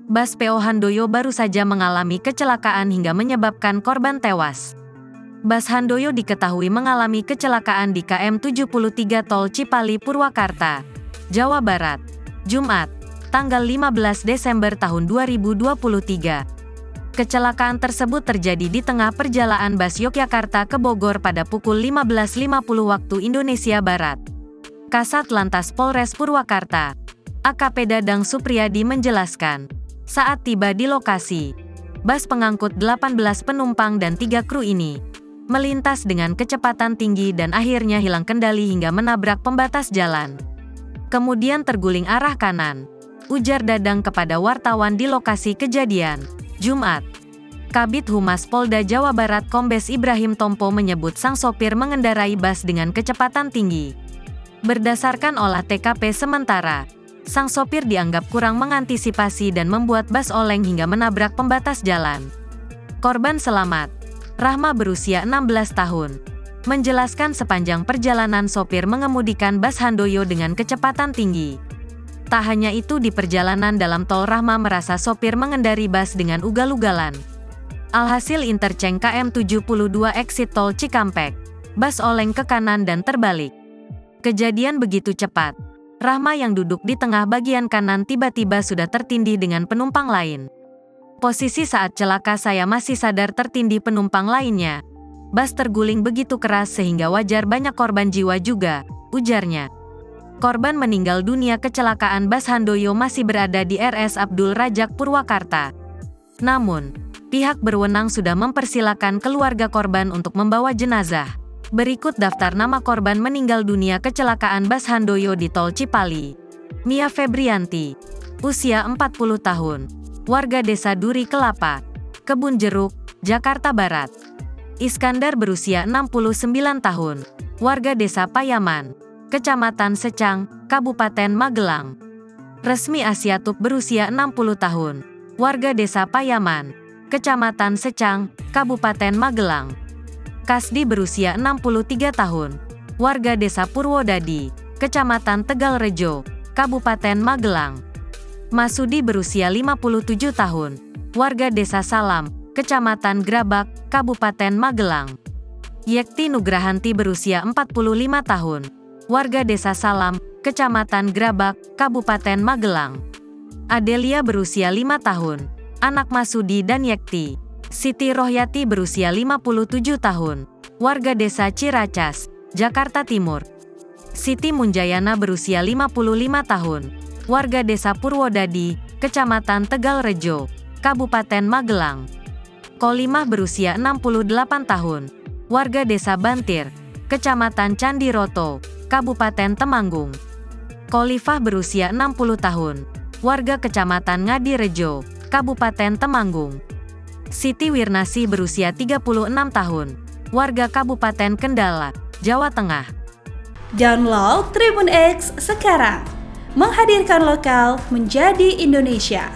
Bus PO Handoyo baru saja mengalami kecelakaan hingga menyebabkan korban tewas. Bus Handoyo diketahui mengalami kecelakaan di KM 73 Tol Cipali Purwakarta, Jawa Barat, Jumat, tanggal 15 Desember tahun 2023. Kecelakaan tersebut terjadi di tengah perjalanan bus Yogyakarta ke Bogor pada pukul 15.50 waktu Indonesia Barat. Kasat Lantas Polres Purwakarta, AKP Dadang Supriyadi menjelaskan, saat tiba di lokasi, bus pengangkut 18 penumpang dan 3 kru ini melintas dengan kecepatan tinggi dan akhirnya hilang kendali hingga menabrak pembatas jalan. Kemudian terguling arah kanan, ujar Dadang kepada wartawan di lokasi kejadian, Jumat. Kabid Humas Polda Jawa Barat Kombes Ibrahim Tompo menyebut sang sopir mengendarai bus dengan kecepatan tinggi. Berdasarkan olah TKP sementara, sang sopir dianggap kurang mengantisipasi dan membuat bus oleng hingga menabrak pembatas jalan. Korban selamat, Rahma berusia 16 tahun, menjelaskan sepanjang perjalanan sopir mengemudikan bus Handoyo dengan kecepatan tinggi. Tak hanya itu, di perjalanan dalam tol Rahma merasa sopir mengendari bus dengan ugal-ugalan. Alhasil interchange KM 72 exit tol Cikampek, bus oleng ke kanan dan terbalik. Kejadian begitu cepat, Rahma yang duduk di tengah bagian kanan tiba-tiba sudah tertindih dengan penumpang lain. Posisi saat celaka saya masih sadar tertindih penumpang lainnya. Bus terguling begitu keras sehingga wajar banyak korban jiwa juga, ujarnya. Korban meninggal dunia kecelakaan bus Handoyo masih berada di RS Abdul Rajak Purwakarta. Namun, pihak berwenang sudah mempersilakan keluarga korban untuk membawa jenazah. Berikut daftar nama korban meninggal dunia kecelakaan bus Handoyo di Tol Cipali. Mia Febrianti, usia 40 tahun, warga Desa Duri Kelapa, Kebun Jeruk, Jakarta Barat. Iskandar berusia 69 tahun, warga Desa Payaman, Kecamatan Secang, Kabupaten Magelang. Resmi Asiatup berusia 60 tahun, warga Desa Payaman, Kecamatan Secang, Kabupaten Magelang. Kasdi berusia 63 tahun, warga Desa Purwodadi, Kecamatan Tegalrejo, Kabupaten Magelang. Masudi berusia 57 tahun, warga Desa Salam, Kecamatan Grabak, Kabupaten Magelang. Yekti Nugrahanti berusia 45 tahun, warga Desa Salam, Kecamatan Grabak, Kabupaten Magelang. Adelia berusia 5 tahun, anak Masudi dan Yekti. Siti Rohyati berusia 57 tahun, warga Desa Ciracas, Jakarta Timur. Siti Munjayana berusia 55 tahun, warga Desa Purwodadi, Kecamatan Tegalrejo, Kabupaten Magelang. Kolimah berusia 68 tahun, warga Desa Bantir, Kecamatan Candiroto, Kabupaten Temanggung. Kolifah berusia 60 tahun, warga Kecamatan Ngadirejo, Kabupaten Temanggung. Siti Wirnasi berusia 36 tahun, warga Kabupaten Kendala, Jawa Tengah. Download Tribun X sekarang, menghadirkan lokal menjadi Indonesia.